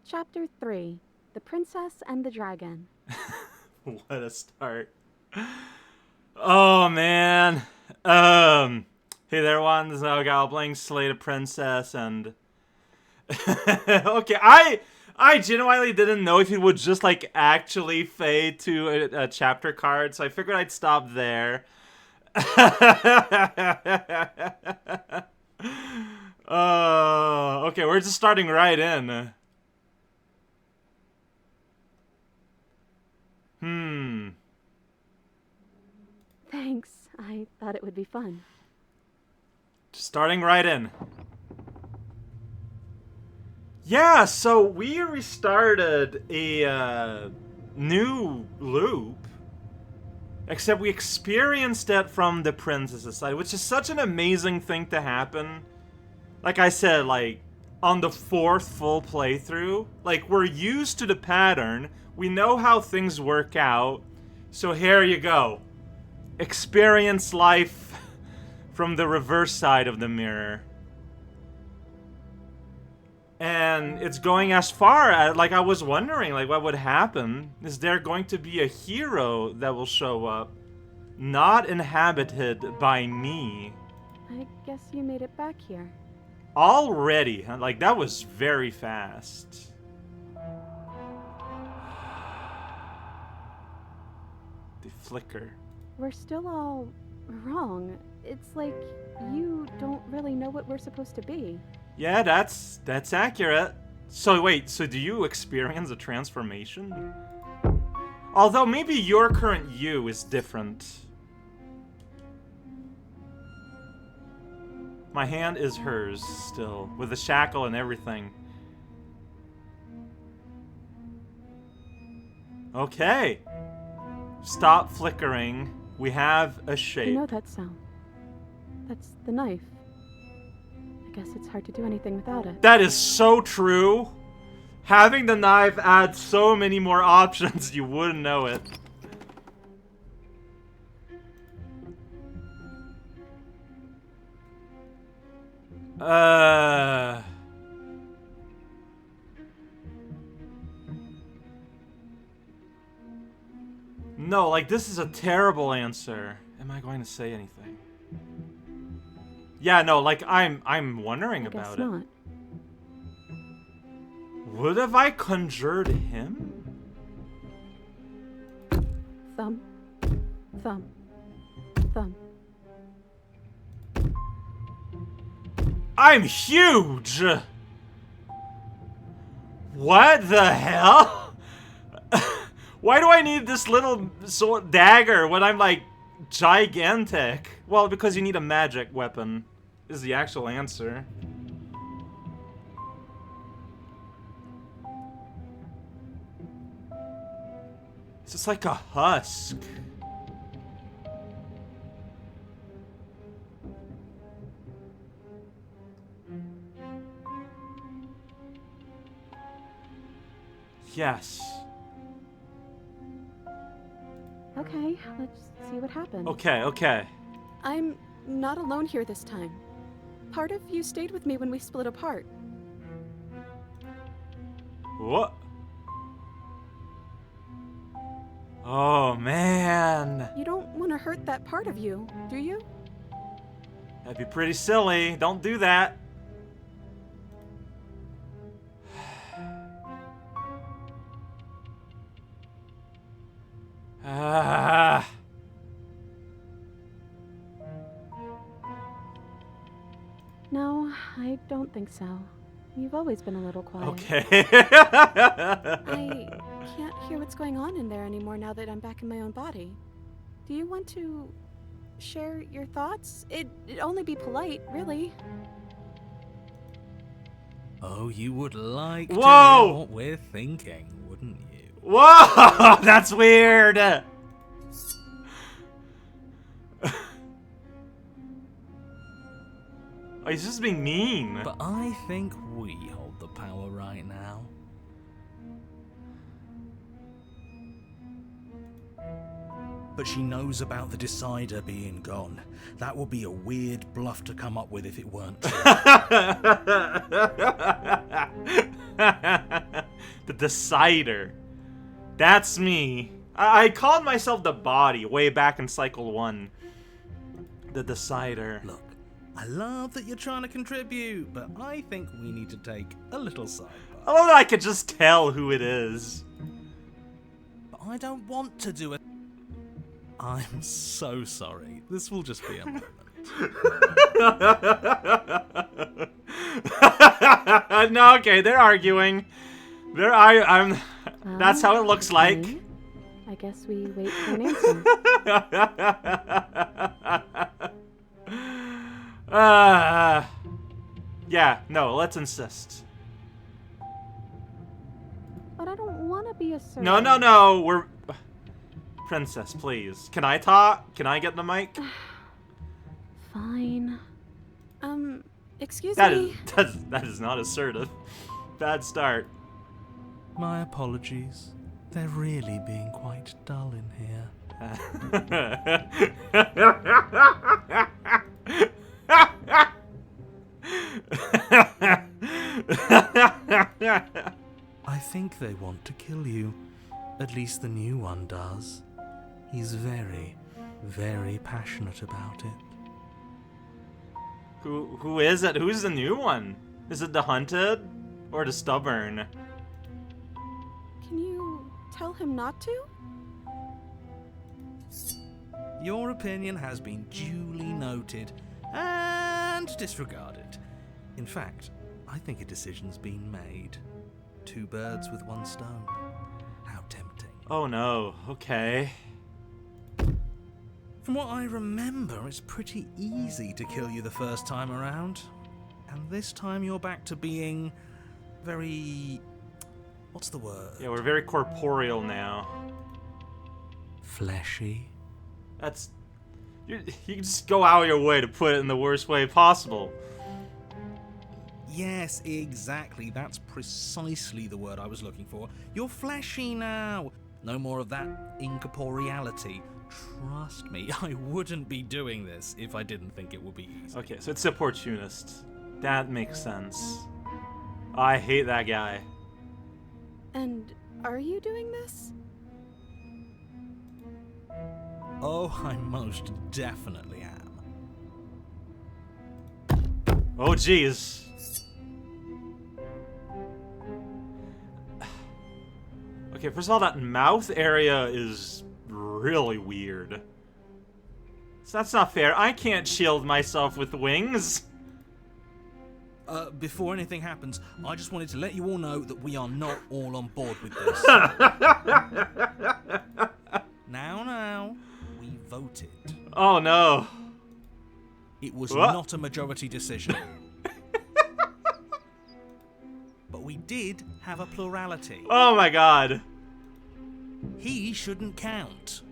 Chapter 3: The Princess and the Dragon. What a start. Oh man. Hey there, everyone. This is Algal playing Slay the Princess, and okay, I genuinely didn't know if it would just like actually fade to a chapter card, so I figured I'd stop there. Okay, we're just starting right in. Thanks. I thought it would be fun. Starting right in. Yeah, so we restarted a new loop, except we experienced it from the princess's side, which is such an amazing thing to happen. Like I said, like, on the 4th full playthrough, like, we're used to the pattern, we know how things work out, so here you go. Experience life from the reverse side of the mirror. And it's going as far as, like, I was wondering, like, what would happen? Is there going to be a hero that will show up, not inhabited by me? I guess you made it back here. Already, huh? Like, that was very fast. The flicker. We're still all wrong. It's like you don't really know what we're supposed to be. Yeah, that's accurate. So wait, so do you experience a transformation? Although maybe your current you is different. My hand is hers still, with the shackle and everything. Okay. Stop flickering. We have a shape. You know that sound. That's the knife. I guess it's hard to do anything without it. That is so true. Having the knife adds so many more options, you wouldn't know it. No, like, this is a terrible answer. Am I going to say anything? Yeah, no, like, I'm wondering about it. Not. Would have I conjured him? Thumb. Thumb. Thumb. I'm huge! What the hell? Why do I need this little sword dagger when I'm, like, gigantic? Well, because you need a magic weapon, is the actual answer. It's just like a husk. Yes. Okay, let's see what happens. Okay. I'm not alone here this time. Part of you stayed with me when we split apart. What? Oh, man. You don't want to hurt that part of you, do you? That'd be pretty silly. Don't do that. No, I don't think so. You've always been a little quiet. Okay. I can't hear what's going on in there anymore now that I'm back in my own body. Do you want to share your thoughts? It'd only be polite, really. Oh, you would like to Whoa! hear what we're thinking, wouldn't you? Whoa! That's weird! Oh, he's just being mean. But I think we hold the power right now. But she knows about the Decider being gone. That would be a weird bluff to come up with if it weren't true. The Decider. That's me. I called myself the Body way back in Cycle 1. The Decider. Look, I love that you're trying to contribute, but I think we need to take a little sidebar. I love that I could just tell who it is. But I don't want to do it. I'm so sorry. This will just be a moment. No, okay, they're arguing. I'm. That's how it looks like. I guess we wait for an answer. Yeah, no, let's insist. But I don't want to be a servant. No, we're... Princess, please. Can I talk? Can I get the mic? Fine. Excuse That me. is not assertive. Bad start. My apologies. They're really being quite dull in here. I think they want to kill you. At least the new one does. He's very, very passionate about it. Who is it? Who's the new one? Is it the Hunted or the Stubborn? Can you tell him not to? Your opinion has been duly noted and disregarded. In fact, I think a decision's been made. 2 birds with 1 stone. How tempting. Oh no, okay. From what I remember, it's pretty easy to kill you the first time around. And this time you're back to being very... what's the word? Yeah, we're very corporeal now. Fleshy. That's... You just go out of your way to put it in the worst way possible. Yes, exactly. That's precisely the word I was looking for. You're fleshy now. No more of that incorporeality. Trust me, I wouldn't be doing this if I didn't think it would be easy. Okay, so it's opportunist. That makes sense. I hate that guy. And are you doing this? Oh, I most definitely am. Oh, jeez. Okay, first of all, that mouth area is really weird. So that's not fair. I can't shield myself with wings. Before anything happens, I just wanted to let you all know that we are not all on board with this. Now, we voted. Oh, no. It was What? not a majority decision. But we did have a plurality. Oh, my God. He shouldn't count.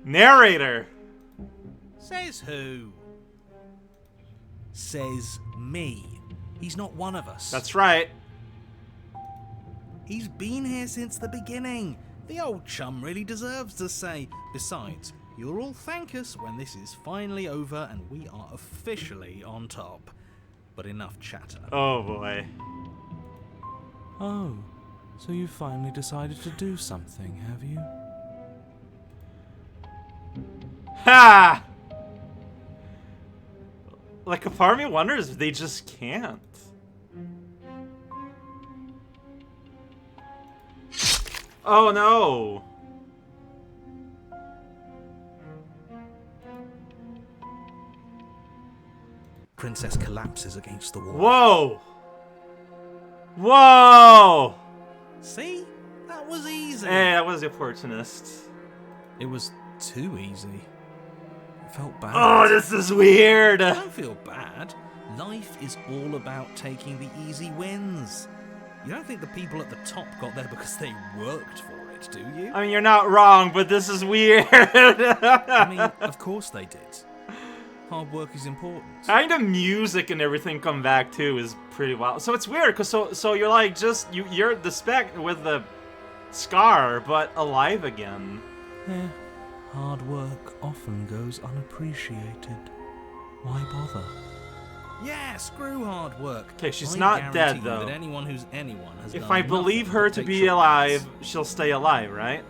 Narrator. Says who? Says me. He's not one of us. That's right. He's been here since the beginning. The old chum really deserves to say. Besides, you'll all thank us when this is finally over and we are officially on top. But enough chatter. Oh, boy. Oh, so you finally decided to do something, have you? Ha! Like, a part of me wonders if they just can't. Oh, no. Princess collapses against the wall. Whoa! Whoa! See? That was easy. Hey, that was the opportunist. It was too easy. It felt bad. Oh, this is weird. Don't feel bad. Life is all about taking the easy wins. You don't think the people at the top got there because they worked for it, do you? I mean, you're not wrong, but this is weird. I mean, of course they did. Hard work is important. Having the music and everything come back too is pretty wild. So it's weird because so you're like just you're the spec with the scar, but alive again. Yeah, hard work often goes unappreciated. Why bother? Yeah, screw hard work. Okay, she's I not dead, guarantee you though. That anyone who's anyone has If done I believe nothing her but to take be shortcuts. alive, she'll stay alive, right?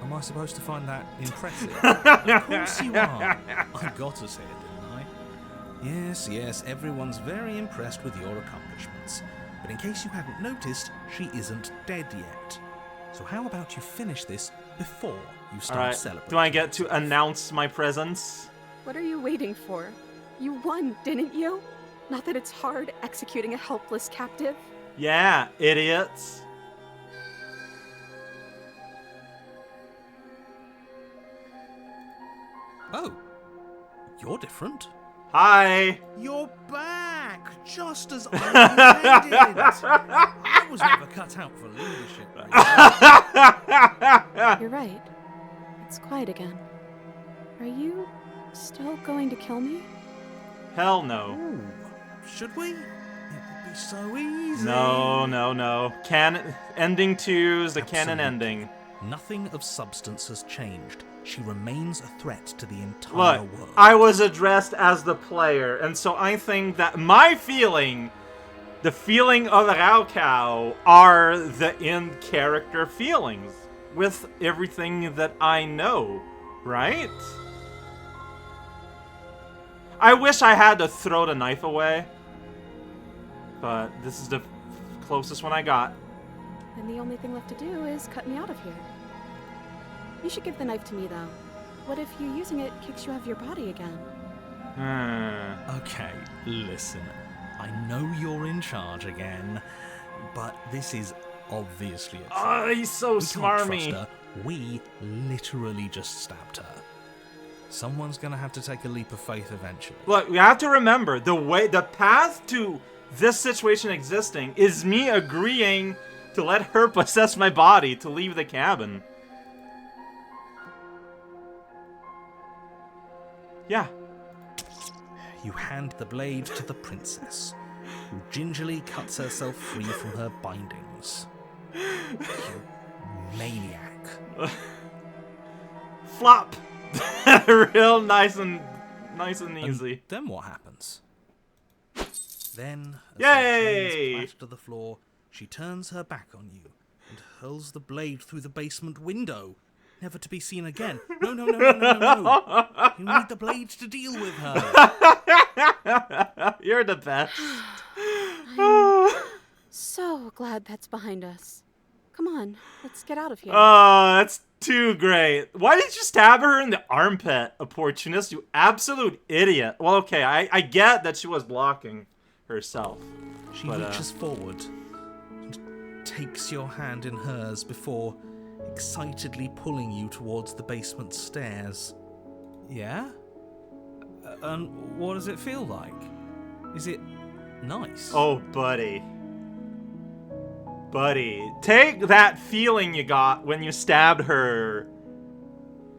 Am I supposed to find that impressive? Of course you are. I got us here, didn't I? Yes, everyone's very impressed with your accomplishments. But in case you hadn't noticed, she isn't dead yet. So how about you finish this before you start Alright, celebrating? do I get to announce my presence? What are you waiting for? You won, didn't you? Not that it's hard executing a helpless captive. Yeah, idiots. Oh, you're different. Hi. You're back, just as I intended. I was never cut out for leadership. You're right. It's quiet again. Are you still going to kill me? Hell no. Ooh, should we? It would be so easy. No. Ending 2's the canon Absolutely. ending. Nothing of substance has changed. She remains a threat to the entire Look, world. I was addressed as the player, and so I think that my feeling, the feeling of Raukau, are the in-character feelings with everything that I know, right? I wish I had to throw the knife away, but this is the closest one I got. Then the only thing left to do is cut me out of here. You should give the knife to me, though. What if you using it kicks you out of your body again? Okay, listen. I know you're in charge again, but this is obviously a trick. Oh, he's so We can't smarmy. trust her. We literally just stabbed her. Someone's gonna have to take a leap of faith eventually. Look, we have to remember the path to this situation existing is me agreeing to let her possess my body to leave the cabin. Yeah. You hand the blade to the princess, who gingerly cuts herself free from her bindings. You maniac. Flop. Real nice and easy. Then what happens? Then, as Yay! the chains clash to the floor, she turns her back on you and hurls the blade through the basement window, never to be seen again. No. You need the blade to deal with her. You're the best. So glad that's behind us. Come on, let's get out of here. Oh, that's too great. Why did you stab her in the armpit, opportunist? You absolute idiot. Well, okay, I get that she was blocking herself. She But, reaches forward and takes your hand in hers before excitedly pulling you towards the basement stairs. Yeah? And what does it feel like? Is it nice? Oh, buddy. Buddy, take that feeling you got when you stabbed her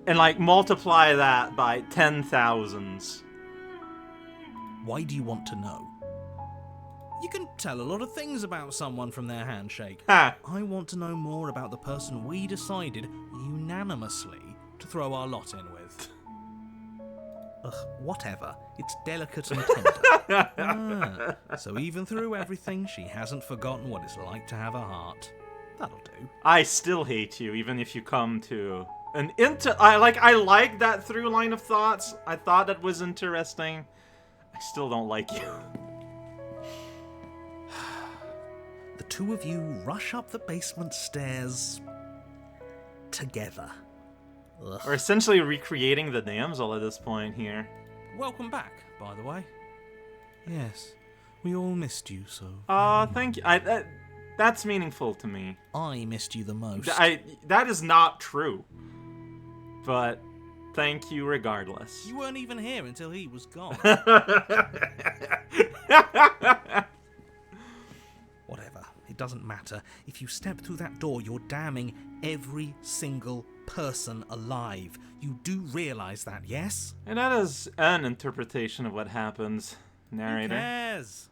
and, like, multiply that by 10,000s. Why do you want to know? You can tell a lot of things about someone from their handshake. Ha! I want to know more about the person we decided unanimously to throw our lot in with. Ugh, whatever. It's delicate and tender. So even through everything, she hasn't forgotten what it's like to have a heart. That'll do. I still hate you, even if you come to an I like that through line of thoughts. I thought that was interesting. I still don't like you. The two of you rush up the basement stairs together. Ugh. We're essentially recreating the damsel at this point here. Welcome back, by the way. Yes, we all missed you, so... Aw, thank you. That's meaningful to me. I missed you the most. That is not true. But thank you regardless. You weren't even here until he was gone. Whatever, it doesn't matter. If you step through that door, you're damning every single person alive. You do realize that, yes? And that is an interpretation of what happens, narrator. Who cares?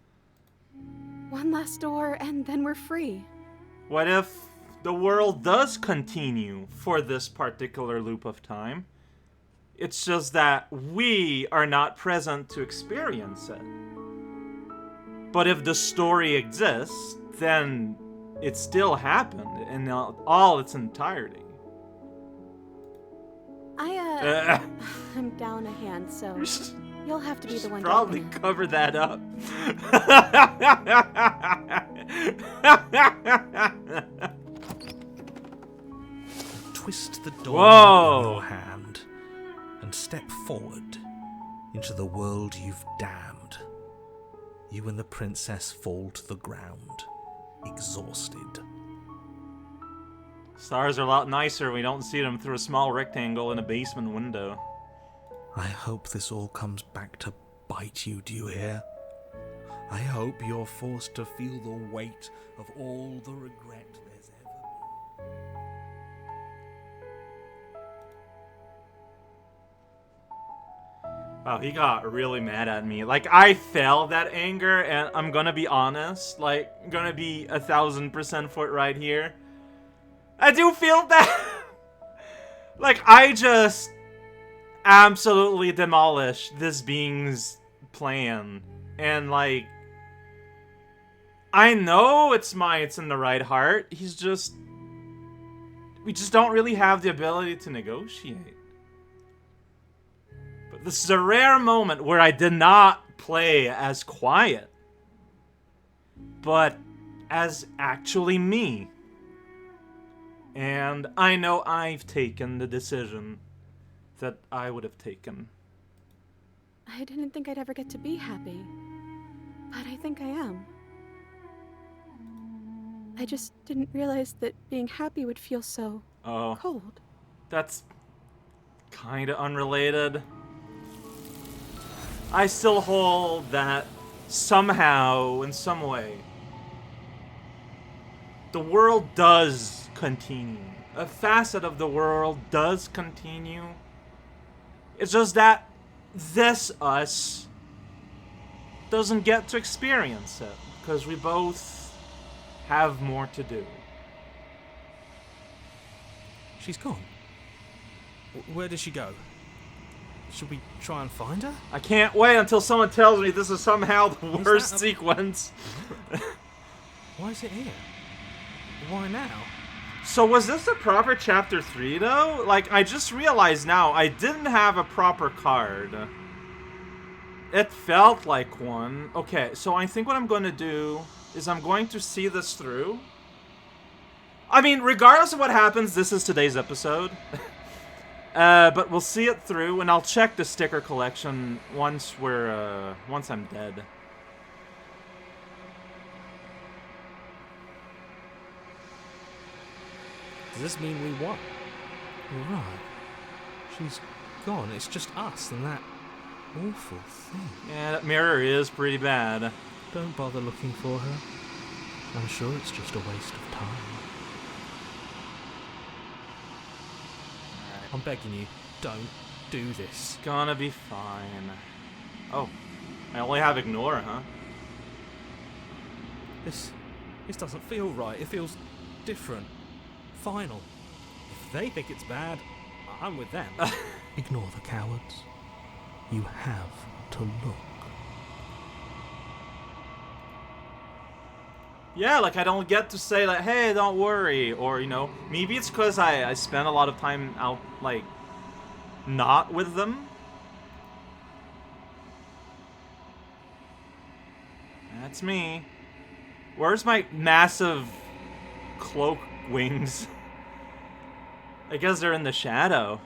One last door, and then we're free. What if the world does continue for this particular loop of time? It's just that we are not present to experience it. But if the story exists, then it still happened in all its entirety. I'm down a hand, so you'll have to be the one to Probably open it. cover that up. Twist the door Whoa. in your hand and step forward into the world you've damned. You and the princess fall to the ground, exhausted. Stars are a lot nicer when we don't see them through a small rectangle in a basement window. I hope this all comes back to bite you, do you hear? I hope you're forced to feel the weight of all the regret there's ever been. Wow, he got really mad at me. Like, I felt that anger, and I'm gonna be honest, like, gonna be 1000% for it right here. I do feel that. Like, I just absolutely demolished this being's plan. And, like, I know it's in the right heart. We just don't really have the ability to negotiate. But this is a rare moment where I did not play as quiet, but as actually me. And I know I've taken the decision that I would have taken. I didn't think I'd ever get to be happy, but I think I am. I just didn't realize that being happy would feel so Oh, cold. that's kinda unrelated. I still hold that somehow, in some way, the world does continue. A facet of the world does continue. It's just that this us doesn't get to experience it because we both have more to do. She's gone. Where did she go? Should we try and find her? I can't wait until someone tells me this is somehow the Is worst that a- sequence. Why is it here? Why now? So was this a proper chapter 3 though? Like, I just realized now I didn't have a proper card. It felt like one. Okay, so I think what I'm going to do is I'm going to see this through. I mean, regardless of what happens, this is today's episode. But we'll see it through, and I'll check the sticker collection once I'm dead. Does this mean we won? Right. She's gone. It's just us and that awful thing. Yeah, that mirror is pretty bad. Don't bother looking for her. I'm sure it's just a waste of time. I'm begging you, don't do this. Gonna be fine. Oh, I only have ignore, huh? This doesn't feel right. It feels different. Final. If they think it's bad, I'm with them. Ignore the cowards. You have to look. Yeah, like I don't get to say like, hey, don't worry, or maybe it's because I spent a lot of time out, like, not with them. That's me. Where's my massive cloak wings? I guess they're in the shadow.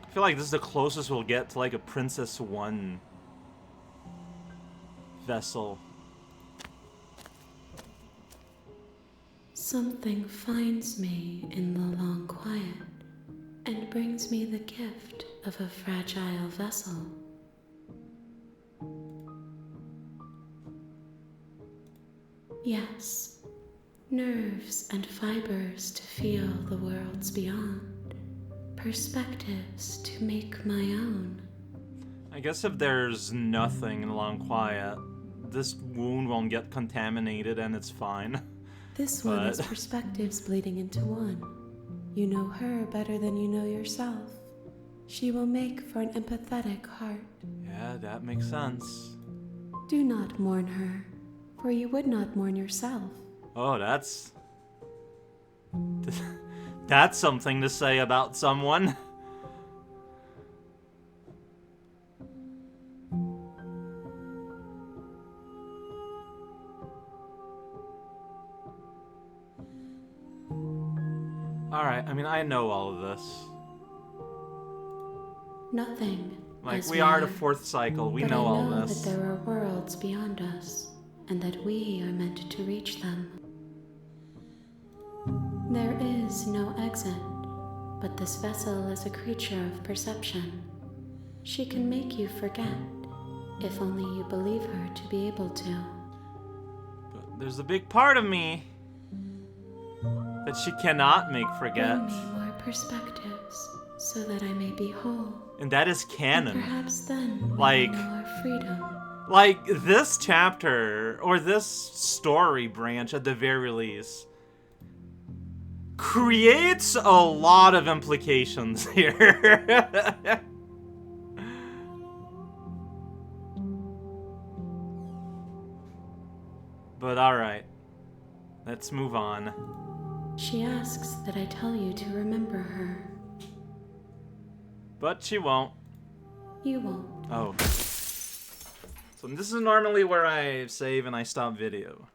I feel like this is the closest we'll get to like a Princess 1 vessel. Something finds me in the long quiet and brings me the gift of a fragile vessel. Yes, nerves and fibers to feel the worlds beyond, perspectives to make my own. I guess if there's nothing in the long quiet, this wound won't get contaminated and it's fine. This one But- has perspectives bleeding into one. You know her better than you know yourself. She will make for an empathetic heart. Yeah, that makes sense. Do not mourn her, for you would not mourn yourself. Oh, that's... That's something to say about someone. Alright, I mean, I know all of this. Nothing. Like, as we are the are, fourth cycle, we but know I all know this. that there are worlds beyond us, and that we are meant to reach them. There is no exit, but this vessel is a creature of perception. She can make you forget, if only you believe her to be able to. But there's a big part of me that she cannot make forget. Bring me more perspectives, so that I may be whole. And that is And canon. perhaps then we Like- will know our freedom. Like, this chapter, or this story branch at the very least, creates a lot of implications here. But alright, let's move on. She asks that I tell you to remember her. But she won't. You won't. Oh. So this is normally where I save and I stop video.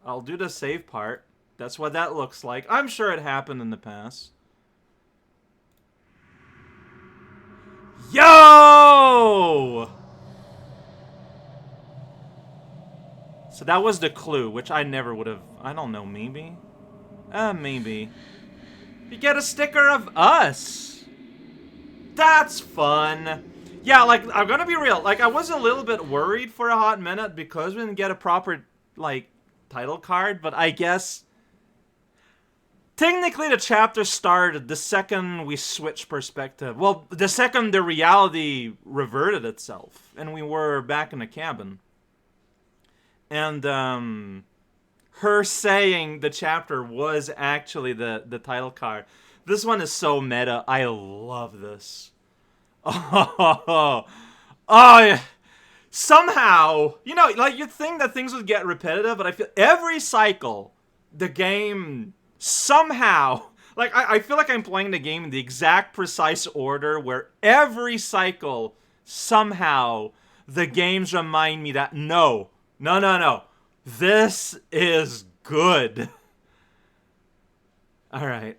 I'll do the save part. That's what that looks like. I'm sure it happened in the past. Yo! So that was the clue, which I never would have... I don't know, maybe? Maybe. You get a sticker of us! That's fun! Yeah, like, I'm gonna be real. Like, I was a little bit worried for a hot minute because we didn't get a proper, like, title card, but I guess... Technically, the chapter started the second we switched perspective. Well, the second the reality reverted itself, and we were back in the cabin. And, her saying the chapter was actually the title card. This one is so meta. I love this. Oh, yeah. Somehow, you know, like, you'd think that things would get repetitive, but I feel every cycle, the game somehow, like, I feel like I'm playing the game in the exact precise order where every cycle, somehow, the games remind me that, no, this is good. Alright.